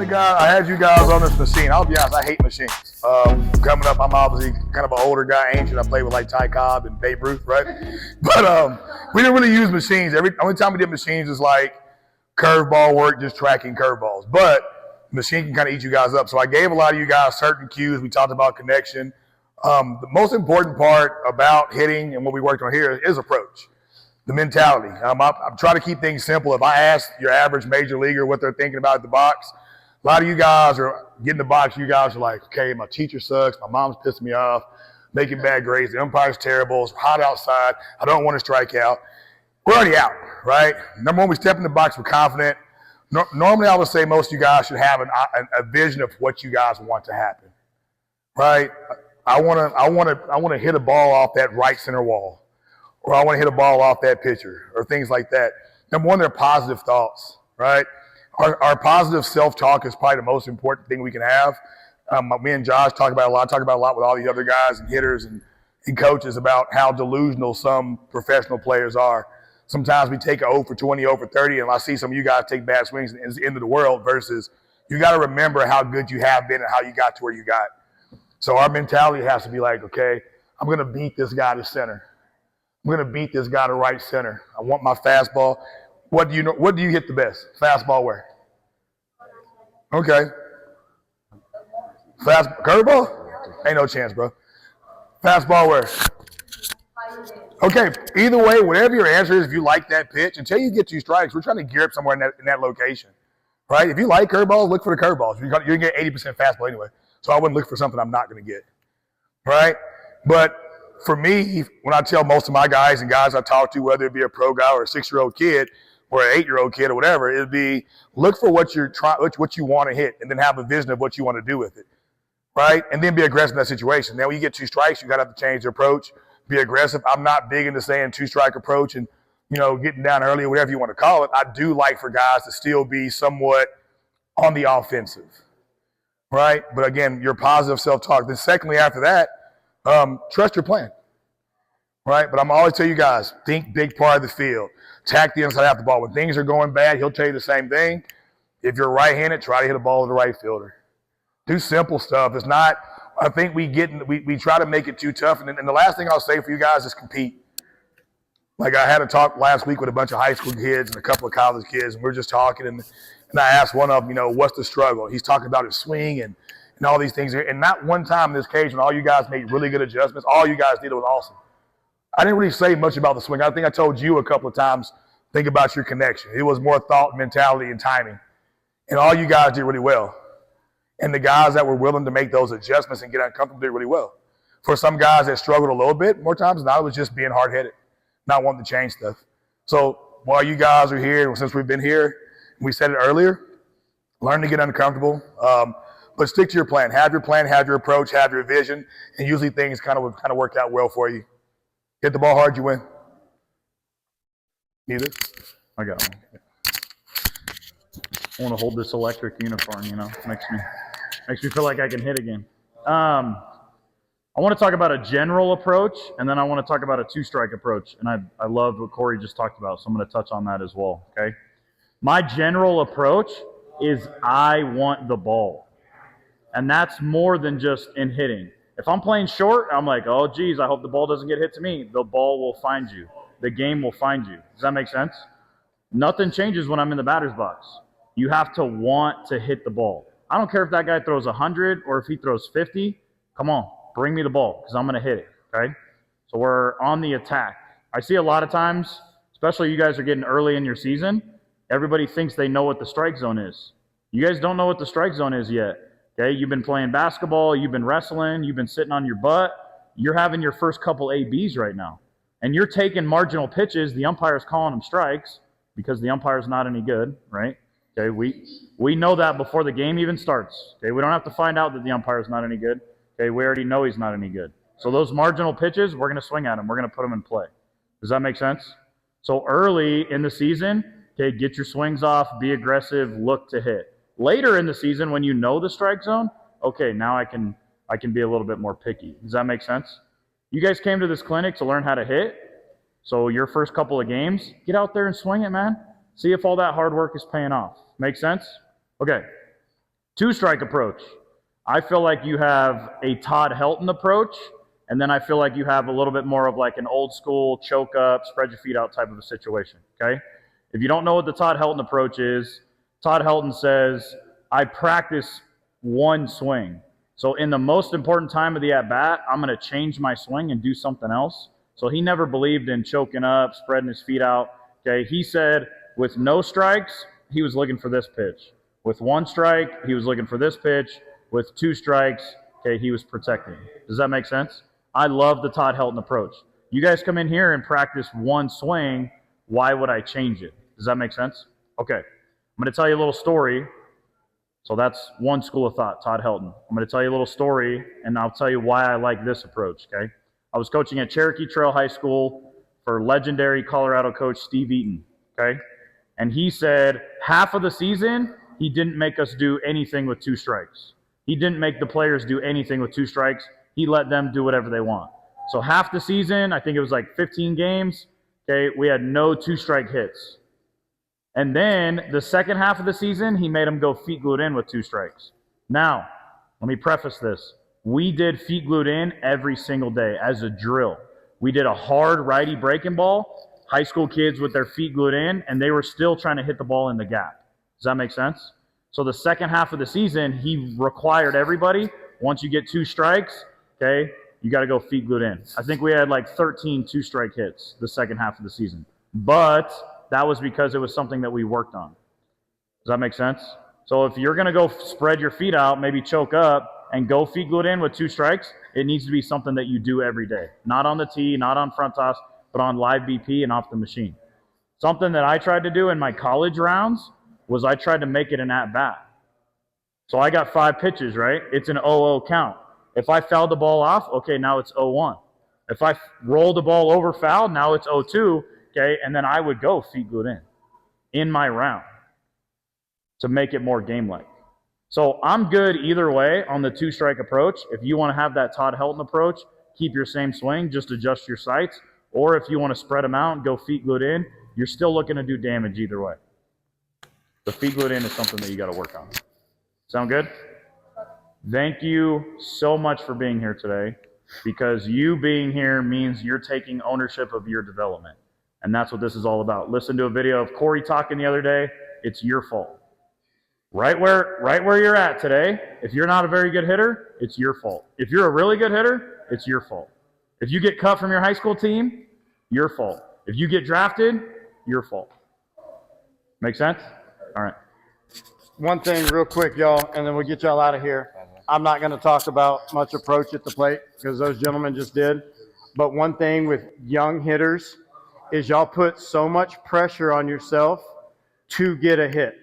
the guy, I had you guys on this machine. I'll be honest, I hate machines. Coming up, I'm obviously kind of an older guy, ancient. I played with like Ty Cobb and Babe Ruth, right? But we didn't really use machines. Only time we did machines is like curveball work, just tracking curveballs. But the machine can kind of eat you guys up. So I gave a lot of you guys certain cues. We talked about connection. The most important part about hitting and what we worked on here is approach. The mentality. I'm trying to keep things simple. If I ask your average major leaguer what they're thinking about the box, a lot of you guys are getting the box. You guys are like, okay, my teacher sucks. My mom's pissing me off. Making bad grades. The umpire's terrible. It's hot outside. I don't want to strike out. We're already out, right? Number one, we step in the box. We're confident. Normally, I would say most of you guys should have a vision of what you guys want to happen, right? I want to hit a ball off that right center wall. Or I want to hit a ball off that pitcher, or things like that. Number one, they're positive thoughts, right? Our positive self-talk is probably the most important thing we can have. Me and Josh talk about a lot with all the other guys and hitters and coaches about how delusional some professional players are. Sometimes we take a 0 for 20, 0 for 30, and I see some of you guys take bad swings and it's the end of the world versus you got to remember how good you have been and how you got to where you got. So our mentality has to be like, okay, I'm going to beat this guy to center. I'm going to beat this guy to right center. I want my fastball. What do you hit the best? Fastball where? Okay. Curveball? Ain't no chance, bro. Fastball where? Okay, either way, whatever your answer is, if you like that pitch, until you get 2 strikes, we're trying to gear up somewhere in that location, right? If you like curveballs, look for the curveballs. You're going to get 80% fastball anyway, so I wouldn't look for something I'm not going to get, right? But for me, when I tell most of my guys and guys I talk to, whether it be a pro guy or a 6-year-old kid or an 8-year-old kid or whatever, it'd be look for what you want to hit and then have a vision of what you want to do with it, right? And then be aggressive in that situation. Now, when you get 2 strikes, you got to have to change the approach, be aggressive. I'm not big into saying 2-strike approach and, getting down early or whatever you want to call it. I do like for guys to still be somewhat on the offensive, right? But again, your positive self-talk. Then secondly, after that, trust your plan, right? But I'm always tell you guys, think big part of the field. Attack the inside half the ball. When things are going bad, he'll tell you the same thing. If you're right-handed, try to hit a ball to the right fielder. Do simple stuff. It's not, I think we try to make it too tough. And the last thing I'll say for you guys is compete. Like I had a talk last week with a bunch of high school kids and a couple of college kids, and we're just talking, and I asked one of them, what's the struggle? He's talking about his swing and all these things. And not one time in this case when all you guys made really good adjustments, all you guys did was awesome. I didn't really say much about the swing. I think I told you a couple of times, think about your connection. It was more thought, mentality, and timing. And all you guys did really well. And the guys that were willing to make those adjustments and get uncomfortable did really well. For some guys that struggled a little bit, more times than not, it was just being hard-headed, not wanting to change stuff. So while you guys are here, since we've been here, we said it earlier, learn to get uncomfortable. But stick to your plan. Have your plan, have your approach, have your vision, and usually things kind of work out well for you. Hit the ball hard, you win. Neither? I got one. I want to hold this electric uniform, makes me feel like I can hit again. I want to talk about a general approach, and then I want to talk about a 2-strike approach. And I loved what Cory just talked about, so I'm going to touch on that as well, okay? My general approach is I want the ball. And that's more than just in hitting. If I'm playing short, I'm like, oh, geez, I hope the ball doesn't get hit to me. The ball will find you. The game will find you. Does that make sense? Nothing changes when I'm in the batter's box. You have to want to hit the ball. I don't care if that guy throws 100 or if he throws 50. Come on, bring me the ball because I'm going to hit it, okay? So we're on the attack. I see a lot of times, especially you guys are getting early in your season, everybody thinks they know what the strike zone is. You guys don't know what the strike zone is yet. Okay, you've been playing basketball, you've been wrestling, you've been sitting on your butt. You're having your first couple ABs right now. And you're taking marginal pitches. The umpire's calling them strikes because the umpire's not any good, right? Okay, we know that before the game even starts. Okay, we don't have to find out that the umpire's not any good. Okay, we already know he's not any good. So those marginal pitches, we're going to swing at them. We're going to put them in play. Does that make sense? So early in the season, okay, get your swings off, be aggressive, look to hit. Later in the season, when you know the strike zone, okay, now I can be a little bit more picky. Does that make sense? You guys came to this clinic to learn how to hit. So your first couple of games, get out there and swing it, man. See if all that hard work is paying off. Make sense? Okay. Two-strike approach. I feel like you have a Todd Helton approach, and then I feel like you have a little bit more of like an old school choke up, spread your feet out type of a situation, okay? If you don't know what the Todd Helton approach is, Todd Helton says, I practice one swing. So in the most important time of the at-bat, I'm going to change my swing and do something else. So he never believed in choking up, spreading his feet out, okay? He said with no strikes, he was looking for this pitch. With one strike, he was looking for this pitch. With two strikes, okay, he was protecting. Does that make sense? I love the Todd Helton approach. You guys come in here and practice one swing. Why would I change it? Does that make sense? Okay. I'm going to tell you a little story. So that's one school of thought, Todd Helton. I'm going to tell you a little story, and I'll tell you why I like this approach, okay? I was coaching at Cherokee Trail High School for legendary Colorado coach Steve Eaton, okay? And he said half of the season, he didn't make us do anything with two strikes. He didn't make the players do anything with two strikes. He let them do whatever they want. So half the season, I think it was like 15 games, okay, we had no two-strike hits. And then the second half of the season, he made them go feet glued in with two strikes. Now, let me preface this. We did feet glued in every single day as a drill. We did a hard righty breaking ball, high school kids with their feet glued in, and they were still trying to hit the ball in the gap. Does that make sense? So the second half of the season, he required everybody, once you get two strikes, okay, you got to go feet glued in. I think we had like 13 two-strike hits the second half of the season. But that was because it was something that we worked on. Does that make sense? So if you're going to go spread your feet out, maybe choke up, and go feet glued in with two strikes, it needs to be something that you do every day. Not on the tee, not on front toss, but on live BP and off the machine. Something that I tried to do in my college rounds was I tried to make it an at-bat. So I got 5 pitches, right? It's an 0-0 count. If I fouled the ball off, okay, now it's 0-1. If I rolled the ball over foul, now it's 0-2, okay? And then I would go feet glued in my round to make it more game-like. So I'm good either way on the two-strike approach. If you want to have that Todd Helton approach, keep your same swing, just adjust your sights. Or if you want to spread them out and go feet glued in, you're still looking to do damage either way. The feet glued in is something that you got to work on. Sound good? Thank you so much for being here today, because you being here means you're taking ownership of your development. And that's what this is all about. Listen to a video of Cory talking the other day. It's your fault. Right where you're at today, if you're not a very good hitter, it's your fault. If you're a really good hitter, it's your fault. If you get cut from your high school team, your fault. If you get drafted, your fault. Make sense? All right. One thing real quick, y'all, and then we'll get y'all out of here. I'm not going to talk about much approach at the plate because those gentlemen just did. But one thing with young hitters is y'all put so much pressure on yourself to get a hit.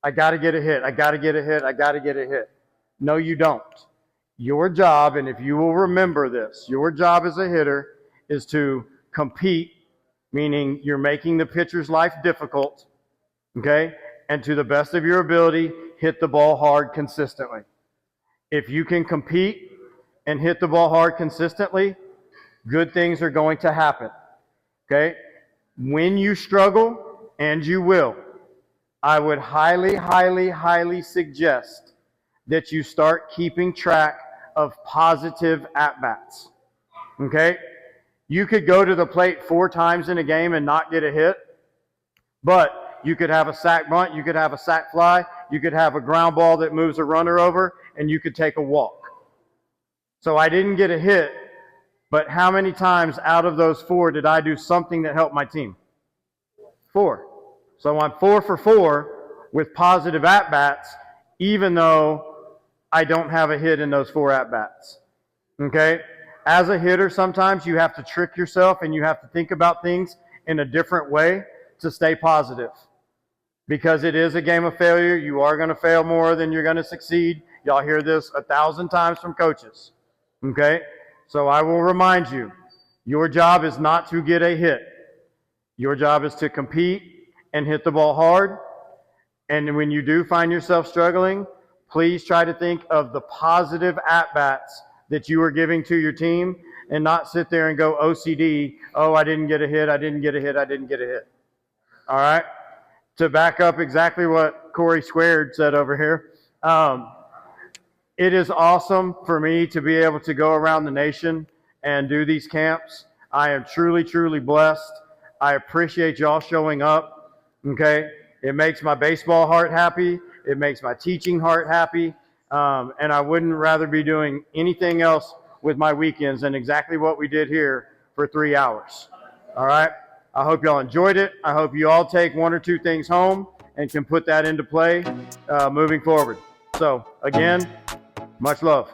I got to get a hit. I got to get a hit. I got to get a hit. No, you don't. Your job, and if you will remember this, your job as a hitter is to compete, meaning you're making the pitcher's life difficult, okay? And to the best of your ability, hit the ball hard consistently. If you can compete and hit the ball hard consistently, good things are going to happen, okay? When you struggle, and you will, I would highly, highly, highly suggest that you start keeping track of positive at-bats, okay? You could go to the plate 4 times in a game and not get a hit, but you could have a sac bunt, you could have a sac fly, you could have a ground ball that moves a runner over, and you could take a walk. So I didn't get a hit, but how many times out of those 4 did I do something that helped my team? 4. So I'm 4 for 4 with positive at-bats, even though I don't have a hit in those 4 at-bats, okay? As a hitter, sometimes you have to trick yourself and you have to think about things in a different way to stay positive. Because it is a game of failure. You are going to fail more than you're going to succeed. Y'all hear this 1,000 times from coaches, okay? So I will remind you, your job is not to get a hit. Your job is to compete and hit the ball hard. And when you do find yourself struggling, please try to think of the positive at-bats that you are giving to your team and not sit there and go OCD, oh, I didn't get a hit, I didn't get a hit, I didn't get a hit. All right? To back up exactly what Cory Squared said over here, It is awesome for me to be able to go around the nation and do these camps. I am truly, truly blessed. I appreciate y'all showing up, okay? It makes my baseball heart happy. It makes my teaching heart happy. And I wouldn't rather be doing anything else with my weekends than exactly what we did here for 3 hours, all right? I hope y'all enjoyed it. I hope you all take 1 or 2 things home and can put that into play moving forward. So, again, much love.